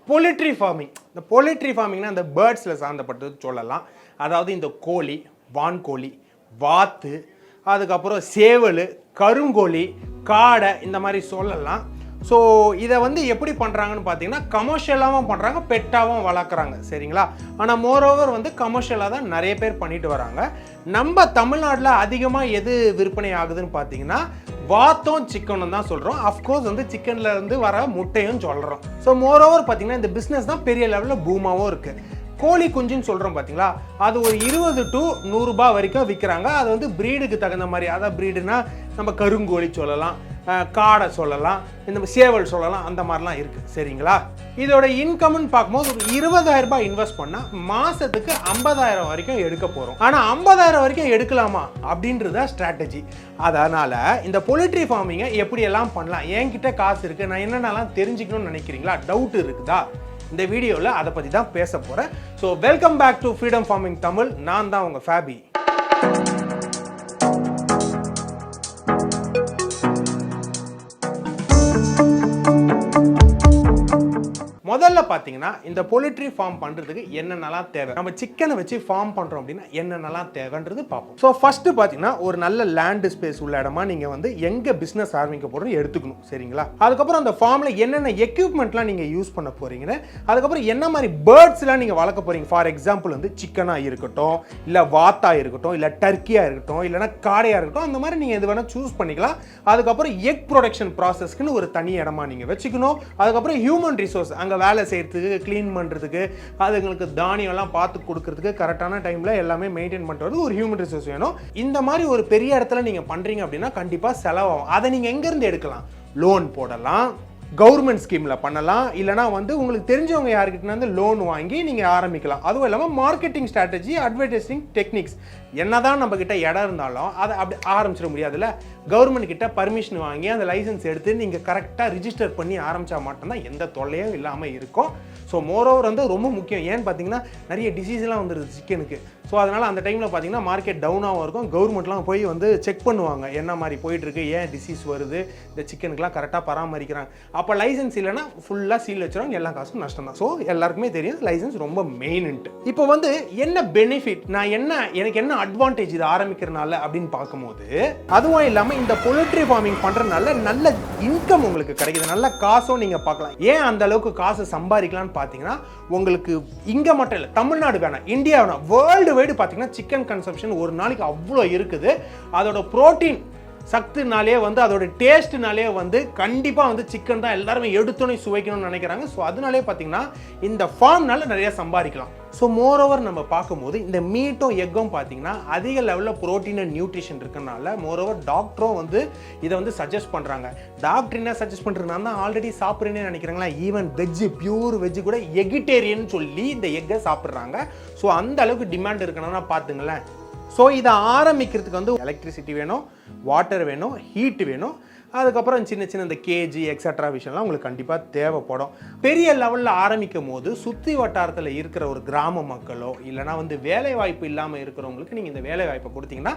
poultry farming. இந்த poultry farmingனா அந்த பேர்ட்ஸில் சார்ந்தப்பட்டது சொல்லலாம். அதாவது இந்த கோழி, வான்கோழி, வாத்து, அதுக்கப்புறம் சேவல், கருங்கோழி, காடை இந்த மாதிரி சொல்லலாம். ஸோ இதை வந்து எப்படி பண்ணுறாங்கன்னு பார்த்தீங்கன்னா கமர்ஷியலாகவும் பண்ணுறாங்க, பெட்டாகவும் வளர்க்குறாங்க, சரிங்களா? ஆனால் மோரோவர் வந்து கமர்ஷியலாக தான் நிறைய பேர் பண்ணிட்டு வராங்க. நம்ம தமிழ்நாட்டில் அதிகமாக எது விற்பனை ஆகுதுன்னு பார்த்தீங்கன்னா வாத்தும் சிக்கனும் தான் சொல்கிறோம். அஃப்கோர்ஸ் வந்து சிக்கனில் இருந்து வர முட்டையும் சொல்கிறோம். ஸோ மோரோவர் பார்த்தீங்கன்னா இந்த பிஸ்னஸ் தான் பெரிய லெவலில் பூமாகவும் இருக்குது. கோழி குஞ்சுன்னு சொல்கிறோம் பார்த்தீங்களா, அது ஒரு 20 to 100 ரூபாய் வரைக்கும் விற்கிறாங்க. அது வந்து ப்ரீடுக்கு தகுந்த மாதிரி, அதாவது ப்ரீடுனா நம்ம கருங்கோழி சொல்லலாம், காடை சொல்லலாம், இந்த சேவல் சொல்லலாம், அந்த மாதிரிலாம் இருக்குது, சரிங்களா? இதோட இன்கம்னு பார்க்கும்போது ஒரு 20,000 ரூபாய் இன்வெஸ்ட் பண்ணால் மாதத்துக்கு 50,000 வரைக்கும் எடுக்க போகிறோம். ஆனால் 50,000 வரைக்கும் எடுக்கலாமா அப்படின்றத ஸ்ட்ராட்டஜி. அதனால் இந்த poultry ஃபார்மிங்கை எப்படியெல்லாம் பண்ணலாம், என்கிட்ட காசு இருக்குது, நான் என்னென்னலாம் தெரிஞ்சுக்கணும்னு நினைக்கிறீங்களா, டவுட் இருக்குதா? இந்த வீடியோவில் அதை பற்றி தான் பேச போகிறேன். So welcome back to freedom farming Tamil. நான் தான் உங்கள் ஃபேபி. முதல்ல பார்த்தீங்கன்னா இந்த poultry ஃபார்ம் பண்ணுறதுக்கு என்னென்னலாம் தேவை, நம்ம சிக்கனை வச்சு ஃபார்ம் பண்ணுறோம் அப்படின்னா என்னென்னலாம் தேவைன்றது பார்ப்போம். ஸோ ஃபஸ்ட்டு பார்த்தீங்கன்னா ஒரு நல்ல லேண்ட் ஸ்பேஸ் உள்ள இடமா நீங்கள் வந்து எங்கே பிஸ்னஸ் ஆரம்பிக்க போகிறோம் எடுத்துக்கணும், சரிங்களா? அதுக்கப்புறம் அந்த ஃபார்மில் என்னென்ன எக்யூப்மெண்ட்லாம் நீங்கள் யூஸ் பண்ண போகிறீங்கன்னு, அதுக்கப்புறம் என்ன மாதிரி பேர்ட்ஸ்லாம் நீங்கள் வளர்க்க போகிறீங்க. ஃபார் எக்ஸாம்பிள் வந்து சிக்கனாக இருக்கட்டும், இல்லை வாத்தாக இருக்கட்டும், இல்லை டர்க்கியாக இருக்கட்டும், இல்லைனா காடையாக இருக்கட்டும், அந்த மாதிரி நீங்கள் எது வேணால் சூஸ் பண்ணிக்கலாம். அதுக்கப்புறம் எக் ப்ரொடக்ஷன் ப்ராசஸ்க்குன்னு ஒரு தனி இடமா நீங்கள் வச்சுக்கணும். அதுக்கப்புறம் ஹியூமன் ரிசோர்ஸ், அங்கே வேலை செய்யறதுக்கு, க்ளீன் பண்ணுறதுக்கு, அதுங்களுக்கு தானியம்லாம் பார்த்து கொடுக்கறதுக்கு, கரெக்டான டைமில் எல்லாமே மெயின்டைன் பண்ணுறது ஒரு ஹியூமன் ரிசோர்ஸ் வேணும். இந்த மாதிரி ஒரு பெரிய இடத்துல நீங்கள் பண்ணுறீங்க அப்படின்னா கண்டிப்பாக செலவாகும். அதை நீங்கள் எங்கேருந்து எடுக்கலாம்? லோன் போடலாம், கவர்மெண்ட் ஸ்கீமில் பண்ணலாம், இல்லைனா வந்து உங்களுக்கு தெரிஞ்சவங்க யாருக்கிட்ட வந்து லோன் வாங்கி நீங்கள் ஆரம்பிக்கலாம். அதுவும் இல்லாமல் மார்க்கெட்டிங் ஸ்ட்ராட்டஜி, அட்வர்டைசிங் டெக்னிக்ஸ், என்னதான் நம்ம கிட்ட இடம் இருந்தாலும் அதை அப்படி ஆரம்பிச்சிட முடியாதுல்ல. கவர்மெண்ட் கிட்ட பர்மிஷன் வாங்கி அந்த லைசன்ஸ் எடுத்து நீங்கள் கரெக்டாக ரிஜிஸ்டர் பண்ணி ஆரம்பித்தா மட்டும்தான் எந்த தொல்லையும் இல்லாமல் இருக்கும். ஸோ மோரோவர் வந்து ரொம்ப முக்கியம். ஏன்னு பார்த்தீங்கன்னா நிறைய டிசீஸ்லாம் வந்துடுது சிக்கனுக்கு. ஸோ அதனால் அந்த டைமில் பார்த்தீங்கன்னா மார்க்கெட் டவுனாகவும் இருக்கும். கவர்மெண்ட்லாம் போய் வந்து செக் பண்ணுவாங்க என்ன மாதிரி போயிட்டுருக்கு, ஏன் டிசீஸ் வருது, இந்த சிக்கனுக்குலாம் கரெக்டாக பராமரிக்கிறாங்க. அப்போ லைசன்ஸ் இல்லைன்னா ஃபுல்லாக சீல் வச்சுருவாங்க, எல்லா காசும் நஷ்டம் தான். ஸோ எல்லாருக்குமே தெரியும் லைசன்ஸ் ரொம்ப மெயின்ட்டு. இப்போ வந்து என்ன பெனிஃபிட், நான் எனக்கு என்ன அட்வான்டேஜ் இது ஆரம்பிக்கிறனால அப்படின்னு பார்க்கும்போது, அதுவும் இல்லாமல் இந்த poultry ஃபார்மிங் பண்ணுறதுனால நல்ல இன்கம் உங்களுக்கு கிடைக்குது, நல்ல காசும் நீங்கள் பார்க்கலாம். ஏன் அந்த அளவுக்கு காசு சம்பாதிக்கலாம்னு பார்த்தீங்கன்னா, உங்களுக்கு இங்கே மட்டும் இல்லை, தமிழ்நாடு வேணாம், இந்தியா வேணாம், வேர்ல்டு வைடு பார்த்தீங்கன்னா சிக்கன் கன்சம்ஷன் ஒரு நாளைக்கு அவ்வளோ இருக்குது. அதோட ப்ரோட்டீன் சத்துனாலே வந்து, அதோட டேஸ்ட்னாலே வந்து கண்டிப்பாக வந்து சிக்கன் தான் எல்லாருமே எடுத்தோன்னே சுவைக்கணும்னு நினைக்கிறாங்க. ஸோ அதனாலே பார்த்தீங்கன்னா இந்த ஃபார்ம்னால நிறைய சம்பாதிக்கலாம். ஸோ மோரோவர் நம்ம பார்க்கும்போது இந்த மீட்டும் எக்கும் பார்த்தீங்கன்னா அதிக லெவலில் ப்ரோட்டீன் அண்ட் நியூட்ரிஷன் இருக்கனால மோரோவர் டாக்டரும் வந்து இதை வந்து சஜஸ்ட் பண்ணுறாங்க. டாக்டர் என்ன சஜஸ்ட் பண்ணுறதுனா தான் ஆல்ரெடி சாப்பிட்றேன்னு நினைக்கிறாங்களா, ஈவன் வெஜ்ஜு, பியூர் வெஜ்ஜு கூட எகிட்டேரியன் சொல்லி இந்த எக்கை சாப்பிட்றாங்க. ஸோ அந்த அளவுக்கு டிமாண்ட் இருக்கணும்னா பார்த்துங்களேன். ஸோ இதை ஆரம்பிக்கிறதுக்கு வந்து எலக்ட்ரிசிட்டி வேணும், வாட்டர் வேணும், ஹீட் வேணும், அதுக்கப்புறம் சின்ன சின்ன இந்த கேஜி எக்ஸட்ரா விஷயம்லாம் உங்களுக்கு கண்டிப்பாக தேவைப்படும். பெரிய லெவலில் ஆரம்பிக்கும் போது சுற்றி வட்டாரத்தில் இருக்கிற ஒரு கிராம மக்களோ இல்லைனா வந்து வேலை வாய்ப்பு இல்லாமல் இருக்கிறவங்களுக்கு நீங்கள் இந்த வேலை வாய்ப்பை கொடுத்தீங்கன்னா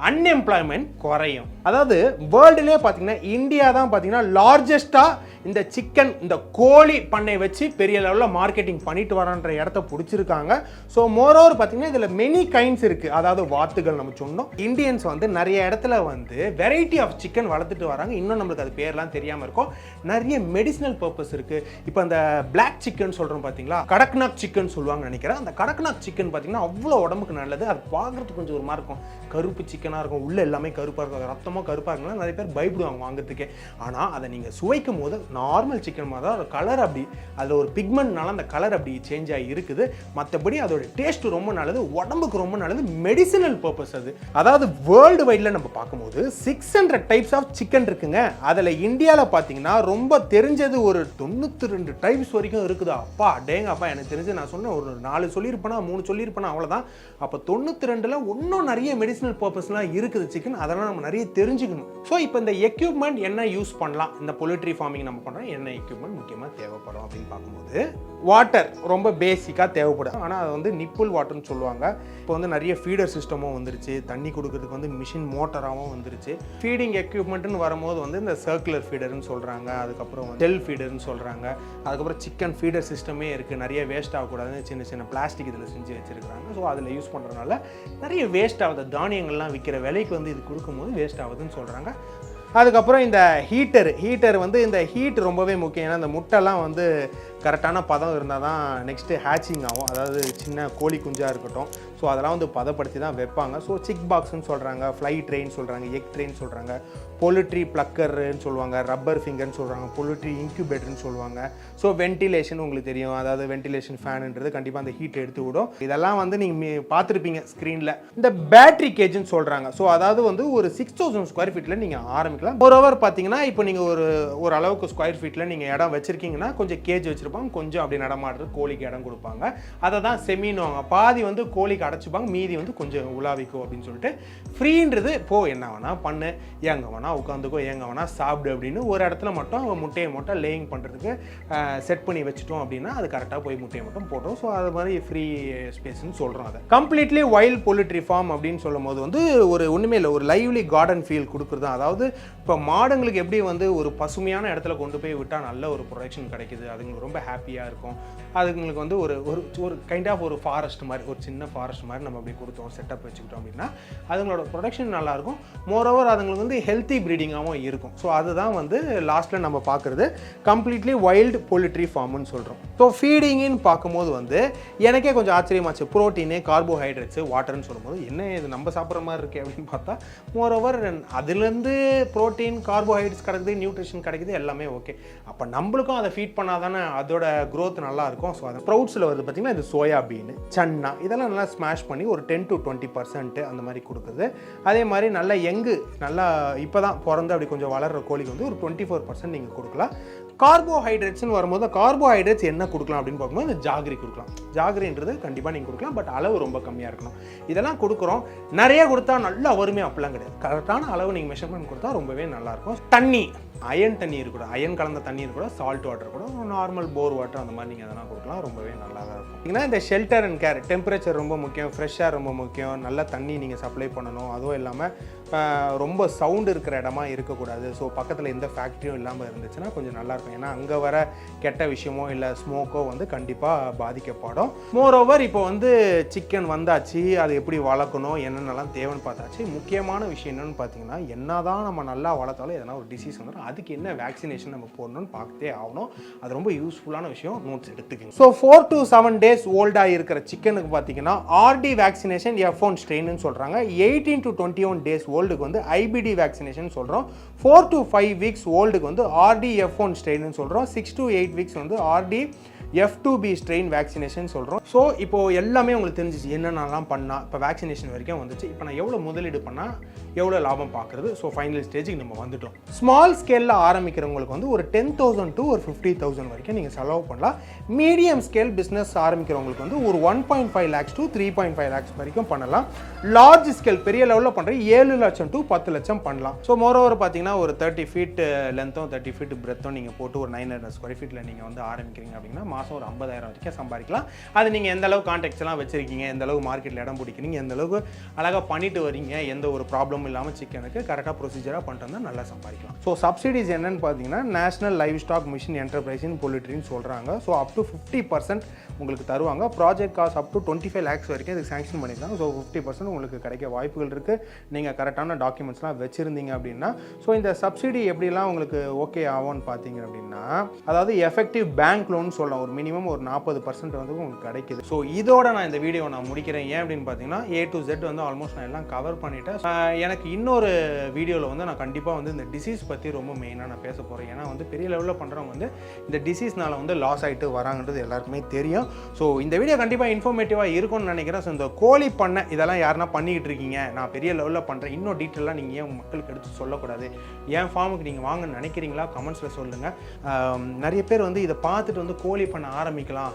அன்எம்ப்ளாய்மெண்ட் குறையும். அதாவது வேர்ல்டுலேயே பார்த்தீங்கன்னா இந்தியா தான் பார்த்தீங்கன்னா லார்ஜஸ்ட்டாக இந்த சிக்கன், இந்த கோழி பண்ணை வச்சு பெரிய லெவலில் மார்க்கெட்டிங் பண்ணிட்டு வரன்ற இடத்த பிடிச்சிருக்காங்க. ஸோ மோரோவர் பார்த்தீங்கன்னா இதில் மெனி கைண்ட்ஸ் இருக்குது. அதாவது வாத்துகள் நம்ம சொன்னோம், இந்தியன்ஸ் வந்து நிறைய இடத்துல வந்து வெரைட்டி ஆஃப் சிக்கன் வளர்த்துட்டு வராங்க. இன்னும் நம்மளுக்கு அது பேர்லாம் தெரியாமல் இருக்கும். நிறைய மெடிசினல் பர்பஸ் இருக்குது. இப்போ அந்த பிளாக் சிக்கன் சொல்கிறோம் பார்த்தீங்களா, கடக்நாத் சிக்கன் சொல்லுவாங்கன்னு நினைக்கிறேன். அந்த கடக்நாத் சிக்கன் பார்த்தீங்கன்னா அவ்வளோ உடம்புக்கு நல்லது. அது பார்க்குறதுக்கு கொஞ்சம் ஒரு மாதிரி இருக்கும், கருப்பு சிக்கனாக இருக்கும், உள்ள எல்லாமே கருப்பாக இருக்கும், ரத்தமாக கருப்பாக இருக்குன்னா நிறைய பேர் பயப்படுவாங்க வாங்குறதுக்கே. ஆனால் அதை நீங்கள் சுவைக்கும் போது நார்மல் சிக்கன் மாதிரி தான், ஒரு கலர் அப்படி, அதில் ஒரு பிக்மெண்ட்னால அந்த கலர் அப்படி சேஞ்ச் ஆகி இருக்குது. மற்றபடி அதோட டேஸ்ட் ரொம்ப நல்லது, உடம்புக்கு ரொம்ப நல்லது, மெடிசினல் பர்பஸ் அது. அதாவது வேர்ல்டு வைடில் நம்ம பார்க்கும்போது 600 டைப்ஸ் ஆஃப் சிக்கன் இருக்குங்க. அதில் இந்தியாவில் பார்த்தீங்கன்னா ரொம்ப தெரிஞ்சது ஒரு 92 டைப்ஸ் வரைக்கும் இருக்குதா. அப்பா டேங்க அப்பா, எனக்கு தெரிஞ்சு நான் சொன்னேன் ஒரு 4 சொல்லியிருப்பேனா 3 சொல்லியிருப்பேனா அவ்வளோதான். அப்போ 92ல் இன்னும் நிறைய மெடிசினல் பர்பஸ்லாம் என்னென்னலாம் இருக்குது சிக்கன் அதெல்லாம் நம்ம நிறைய தெரிஞ்சுக்கணும். ஸோ இப்போ இந்த எக்யூப்மெண்ட் என்ன யூஸ் பண்ணலாம், இந்த பொலிட்ரி ஃபார்மிங் நம்ம பண்ணுறோம், என்ன எக்யூப்மெண்ட் முக்கியமாக தேவைப்படும் அப்படின்னு பார்க்கும்போது வாட்டர் ரொம்ப பேசிக்காக தேவைப்படும். ஆனால் அது வந்து நிப்புல் வாட்டர்னு சொல்லுவாங்க. இப்போ வந்து நிறைய ஃபீடர் சிஸ்டமும் வந்துருச்சு, தண்ணி கொடுக்கறதுக்கு வந்து மிஷின் மோட்டராகவும் வந்துருச்சு. ஃபீடிங் எக்யூப்மெண்ட்னு வரும்போது வந்து இந்த சர்க்குலர் ஃபீடர்னு சொல்கிறாங்க, அதுக்கப்புறம் ஜெல் ஃபீடர்னு சொல்கிறாங்க, அதுக்கப்புறம் சிக்கன் ஃபீடர் சிஸ்டமே இருக்குது. நிறைய வேஸ்ட் ஆகக்கூடாதுன்னு சின்ன சின்ன பிளாஸ்டிக் இதில் செஞ்சு வச்சுருக்காங்க. ஸோ அதில் யூஸ் பண்ணுறதுனால நிறைய வேஸ்ட் ஆகுது. தானியங்கள்லாம் விற்கிற விலைக்கு வந்து இது கொடுக்கும்போது வேஸ்ட் ஆகுதுன்னு சொல்கிறாங்க. அதுக்கப்புறம் இந்த ஹீட்டர் வந்து இந்த ஹீட் ரொம்பவே முக்கியம். ஏன்னா இந்த முட்டைலாம் வந்து கரெக்டான பதம் இருந்தால் தான் நெக்ஸ்ட்டு ஹேச்சிங் ஆகும். அதாவது சின்ன கோழி குஞ்சாக இருக்கட்டும், ஸோ அதெல்லாம் வந்து பதப்படுத்தி தான் வைப்பாங்க. ஸோ சிக் பாக்ஸ்ன்னு சொல்கிறாங்க, ஃப்ளை ட்ரெயின் சொல்கிறாங்க, எக் ட்ரெயின் சொல்கிறாங்க, பொலிட்ரி ப்ளக்கர்ன்னு சொல்லுவாங்க, ரப்பர் ஃபிங்கர்னு சொல்கிறாங்க, பொலிட்ரி இன்குபேட்டர்னு சொல்லுவாங்க. ஸோ வென்டிலேஷன் உங்களுக்கு தெரியும், அதாவது வென்டிலேஷன் ஃபேனுன்றது கண்டிப்பாக அந்த ஹீட் எடுத்து விடும். இதெல்லாம் வந்து நீங்கள் பார்த்துருப்பீங்க ஸ்க்ரீனில். இந்த பேட்டரி கேஜ்னு சொல்கிறாங்க. ஸோ அதாவது வந்து ஒரு 6000 ஸ்கொயர் ஃபீட்டில் நீங்கள் ஆரம்பிக்கலாம். ஒரு ஓவர் பார்த்தீங்கன்னா இப்போ நீங்கள் ஒரு அளவுக்கு ஸ்கொயர் ஃபீட்டில் நீங்கள் இடம் வச்சுருக்கீங்கன்னா கொஞ்சம் கேஜ் வச்சுருப்பாங்க, கொஞ்சம் அப்படி நடமாடுறது கோழிக்கு இடம் கொடுப்பாங்க. அதை தான் செமின்னுவாங்க. பாதி வந்து கோழிக்கு அடைச்சிப்பாங்க, மீதி வந்து கொஞ்சம் உலாவிக்கும் அப்படின்னு சொல்லிட்டு. ஃப்ரீன்றது போ என்ன வேணால் பண்ணு, எங்கே வேணால் உட்காந்துக்கோ, எங்கே வேணால் சாப்பிடு அப்படின்னு ஒரு இடத்துல மட்டும் முட்டையை மட்டும் லேயிங் பண்ணுறதுக்கு செட் பண்ணி வச்சுட்டோம் அப்படின்னா அது கரெக்டாக போய் முட்டையை மட்டும் போட்டோம். ஸோ அது மாதிரி ஃப்ரீ ஸ்பேஸ்ன்னு சொல்கிறோம். அதை கம்ப்ளீட்லி வைல்ட் பொலிட்ரி ஃபார்ம் அப்படின்னு சொல்லும் போது வந்து ஒன்றுமே இல்லை, ஒரு லைவ்லி கார்டன் ஃபீல் கொடுக்குறது தான். அதாவது இப்போ மாடுங்களுக்கு எப்படி வந்து ஒரு பசுமையான இடத்துல கொண்டு போய் விட்டால் நல்ல ஒரு ப்ரொடக்ஷன் கிடைக்குது, அதுங்களுக்கு ரொம்ப ஹாப்பியாக இருக்கும். அதுங்களுக்கு வந்து ஒரு கைண்ட் ஆஃப் ஒரு ஃபாரஸ்ட் மாதிரி, ஒரு சின்ன ஃபாரஸ்ட் மாதிரி நம்ம அப்படி கொடுத்தோம், செட்டப் வச்சுக்கிட்டோம் அப்படின்னா அதுங்களோட ப்ரொடக்ஷன் நல்லாயிருக்கும். மோரோவர் அதுங்களுக்கு வந்து ஹெல்த்தி ப்ரீடிங்காகவும் இருக்கும். ஸோ அதுதான் வந்து லாஸ்ட்டில் நம்ம பார்க்குறது கம்ப்ளீட்லி வைல்டு பொலிட்ரி ஃபார்ம்னு சொல்கிறோம். ஸோ ஃபீடிங்குன்னு பார்க்கும்போது வந்து எனக்கே கொஞ்சம் ஆச்சரியமாச்சு. ப்ரோட்டீனு, கார்போஹைட்ரேட்ஸு, வாட்டர்னு சொல்லும்போது என்ன இது நம்ம சாப்பிட்ற மாதிரி இருக்குது அப்படின்னு பார்த்தா மோரோவர் அதுலேருந்து ப்ரோட்டீன், கார்போஹைட்ரேட்ஸ் கிடைக்குது, நியூட்ரிஷன் கிடைக்குது, எல்லாமே ஓகே. அப்போ நம்மளுக்கும் அதை ஃபீட் பண்ணால் தானே அதோட க்ரோத் நல்லாயிருக்கும். ஸோ அது ஸ்ப்ரவுட்ஸில் வருது பார்த்திங்கன்னா, இது சோயாபீன், சன்னா, இதெல்லாம் நல்லா ஸ்மாஷ் பண்ணி ஒரு 10 to 20% அந்த மாதிரி கொடுக்குது. அதே மாதிரி நல்லா நல்லா இப்போ தான் பிறந்து அப்படி கொஞ்சம் வளர்கிற கோழிக்கு வந்து ஒரு 24% நீங்கள் கொடுக்கலாம். கார்போஹைட்ரேட்ஸ்னு வரும்போது கார்போஹைட்ரேட்ஸ் என்ன கொடுக்கலாம் அப்படின்னு பார்க்கும்போது இந்த ஜாகரி கொடுக்கலாம். ஜாகரின்றது கண்டிப்பாக நீங்கள் கொடுக்கலாம், பட் அளவு ரொம்ப கம்மியாக இருக்கணும். இதெல்லாம் கொடுக்குறோம். நிறைய கொடுத்தா நல்லா வருமே அப்படிலாம் கிடையாது. கரெக்டான அளவு நீங்கள் மெஷர்மெண்ட் கொடுத்தா ரொம்பவே நல்லாயிருக்கும். தண்ணி, அயன் தண்ணி இருக்கக்கூடாது, அயன் கலந்த தண்ணி இருக்கக்கூடாது, சால்ட் வாட்டர் கூட, நார்மல் போர் வாட்டர் அந்த மாதிரி நீங்கள் அதெல்லாம் கொடுக்கலாம், ரொம்பவே நல்லா தான் இருக்கும். ஏன்னா இந்த ஷெல்டர் அண்ட் கேர், டெம்பரேச்சர் ரொம்ப முக்கியம், ஃப்ரெஷ்ஷாக ரொம்ப முக்கியம், நல்ல தண்ணி நீங்கள் சப்ளை பண்ணணும். அதுவும் இல்லாமல் ரொம்ப சவுண்டு இருக்கிற இடமா இருக்கக்கூடாது. ஸோ பக்கத்தில் எந்த ஃபேக்ட்ரியும் இல்லாமல் இருந்துச்சுன்னா கொஞ்சம் நல்லாயிருக்கும். ஏன்னா அங்கே வர கெட்ட விஷயமோ இல்லை ஸ்மோக்கோ வந்து கண்டிப்பாக பாதிக்கப்படும். மோரோவர் இப்போ வந்து சிக்கன் வந்தாச்சு, அது எப்படி வளர்க்கணும், என்னென்னலாம் தேவைன்னு பார்த்தாச்சு. முக்கியமான விஷயம் என்னென்னு பார்த்தீங்கன்னா, என்ன தான் நம்ம நல்லா வளர்த்தாலும் எதனா ஒரு டிசீஸ் வந்துடும், அதுக்கு என்ன வேக்சினேஷன் நம்ம போடணும்னு பார்த்தே ஆகணும். அது ரொம்ப யூஸ்ஃபுல்லான விஷயம், நோட்ஸ் எடுத்துக்கங்க. ஸோ 4 to 7 days ஓல்டாக இருக்கிற சிக்கனுக்கு பார்த்தீங்கன்னா ஆர்டி வேக்சினேஷன் F1 ஸ்ட்ரெயின்னு சொல்கிறாங்க. 18 to 21 days ஓல்டுக்கு வந்து ஐபிடி வேக்சினேஷன் சொல்கிறோம். 4 to 5 weeks ஓல்டுக்கு வந்து ஆர்டி F1 ஸ்ட்ரெயின்னு சொல்கிறோம். 6 to 8 weeks வந்து ஆர்டி F2B ஸ்ட்ரெயின் வேக்சினேஷன் சொல்கிறோம். ஸோ இப்போது எல்லாமே உங்களுக்கு தெரிஞ்சிச்சு என்னென்னலாம் பண்ணால். இப்போ வேக்சினேஷன் வரைக்கும் வந்துச்சு. இப்போ நான் எவ்வளோ முதலீடு பண்ணால் எவ்வளோ லாபம் பார்க்குறது. ஸோ ஃபைனல் ஸ்டேஜுக்கு நம்ம வந்துட்டோம். ஸ்மால் ஸ்கேலில் ஆரம்பிக்கிறவங்களுக்கு வந்து ஒரு 10,000 to ஒரு 50,000 வரைக்கும் நீங்கள் செலவு பண்ணலாம். மீடியம் ஸ்கேல் பிஸ்னஸ் ஆரம்பிக்கிறவங்களுக்கு வந்து ஒரு 1.5 lakhs to 3.5 lakhs வரைக்கும் பண்ணலாம். லார்ஜ் ஸ்கேல் பெரிய லெவலில் பண்ணுற 7 லட்சம் to 10 லட்சம் பண்ணலாம். ஸோ மோரோவர் பார்த்தீங்கன்னா ஒரு 30 feet லென்த்தும் 30 feet பிரெத்தும் நீங்கள் போட்டு ஒரு 900 ஸ்கொயர் ஃபீட்டில் நீங்கள் வந்து ஆரம்பிக்கிறீங்க அப்படின்னா மாதம் ஒரு 50,000 வரைக்கும் சம்பாதிக்கலாம். அது நீங்கள் எந்த அளவுக்கு கான்டாக்ட்ஸ் எல்லாம் வச்சிருக்கீங்க, எந்த அளவுக்கு மார்க்கெட்டில் இடம் பிடிக்கிறீங்க, எந்த அளவுக்கு அழகாக பண்ணிட்டு வரீங்க, எந்த ஒரு ப்ராப்ளமும் இல்லாமல் சிக்கனுக்கு கரெக்டாக ப்ரொசீஜராக பண்ணிட்டு வந்தால் நல்லா சம்பாதிக்கலாம். ஸோ சப்சிடிஸ் என்னன்னு பார்த்தீங்கன்னா national livestock mission enterprise in பொலிட்ரின்னு சொல்கிறாங்க. ஸோ அப் டு 50% உங்களுக்கு தருவாங்க. Project cost up to 25 lakhs வரைக்கும் இதுக்கு சாங்ஷன் பண்ணியிருக்காங்க. ஸோ 50% உங்களுக்கு கிடைக்க வாய்ப்புகள் இருக்குது நீங்கள் கரெக்டான டாக்குமெண்ட்ஸ்லாம் வச்சுருந்தீங்க அப்படின்னா. ஸோ இந்த சப்சிடி எப்படிலாம் உங்களுக்கு ஓகே ஆகும்னு பார்த்தீங்க அப்படின்னா, அதாவது எஃபெக்டிவ் பேங்க் லோன் சொல்லலாம். ஒரு மினிமம் ஒரு 40% வந்து உங்களுக்கு கிடைக்குது. ஸோ இதோட நான் இந்த வீடியோ நான் முடிக்கிறேன். ஏன் அப்படின்னு பார்த்தீங்கன்னா A to Z வந்து ஆல்மோஸ்ட் நான் எல்லாம் கவர் பண்ணிட்டேன். எனக்கு இன்னொரு வீடியோவில் வந்து நான் கண்டிப்பாக வந்து இந்த டிசீஸ் பற்றி ரொம்ப மெயினாக நான் பேச போகிறேன். ஏன்னா வந்து பெரிய லெவலில் பண்ணுறவங்க வந்து இந்த டிசீஸ்னால வந்து லாஸ் ஆகிட்டு வராங்கன்றது எல்லாருக்குமே தெரியும். ஸோ இந்த வீடியோ கண்டிப்பாக இன்ஃபர்மேட்டிவாக இருக்கும்னு நினைக்கிறேன். ஸோ இந்த கோழி பண்ணை இதெல்லாம் யாருன்னா பண்ணிக்கிட்டு இருக்கீங்க, நான் பெரிய லெவலில் பண்ணுறேன், இன்னும் டீட்டெயிலாக நீங்கள் ஏன் மக்களுக்கு எடுத்து சொல்லக்கூடாது, ஏன் ஃபார்முக்கு நீங்கள் வாங்கன்னு நினைக்கிறீங்களா கமெண்ட்ஸில் சொல்லுங்கள். நிறைய பேர் வந்து இதை பார்த்துட்டு வந்து கோழி பண்ண ஆரம்பிக்கலாம்,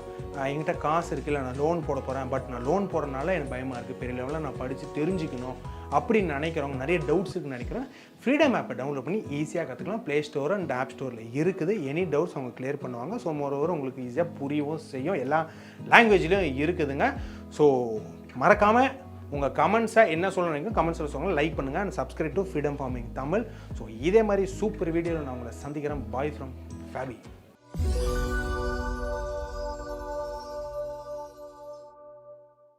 என்கிட்ட காசு இருக்குல்ல, நான் லோன் போட போகிறேன், பட் நான் லோன் போடுறதுனால எனக்கு பயமாக இருக்குது, பெரிய லெவலில் நான் படித்து தெரிஞ்சுக்கணும் அப்படின்னு நினைக்கிறவங்க, நிறைய டவுட்ஸுக்கு நினைக்கிறேன், ஃப்ரீடம் ஆப்பை டவுன்லோட் பண்ணி ஈஸியாக கற்றுக்கலாம். ப்ளே ஸ்டோர் அண்ட் ஆப் ஸ்டோரில் இருக்குது. எனி டவுட்ஸ் அவங்க கிளியர் பண்ணுவாங்க. ஸோ மோரோவர் உங்களுக்கு ஈஸியாக புரியவும் செய்யும். எல்லா லாங்குவேஜ்லையும் இருக்குதுங்க. ஸோ மறக்காமல் உங்கள் கமெண்ட்ஸை என்ன சொல்லணும் கமெண்ட்ஸில் சொல்லுங்கள். லைக் பண்ணுங்கள் and subscribe to freedom farming Tamil. So இதே மாதிரி சூப்பர் வீடியோவில் நான் உங்களை சந்திக்கிறேன். Bye from ஃபேபி.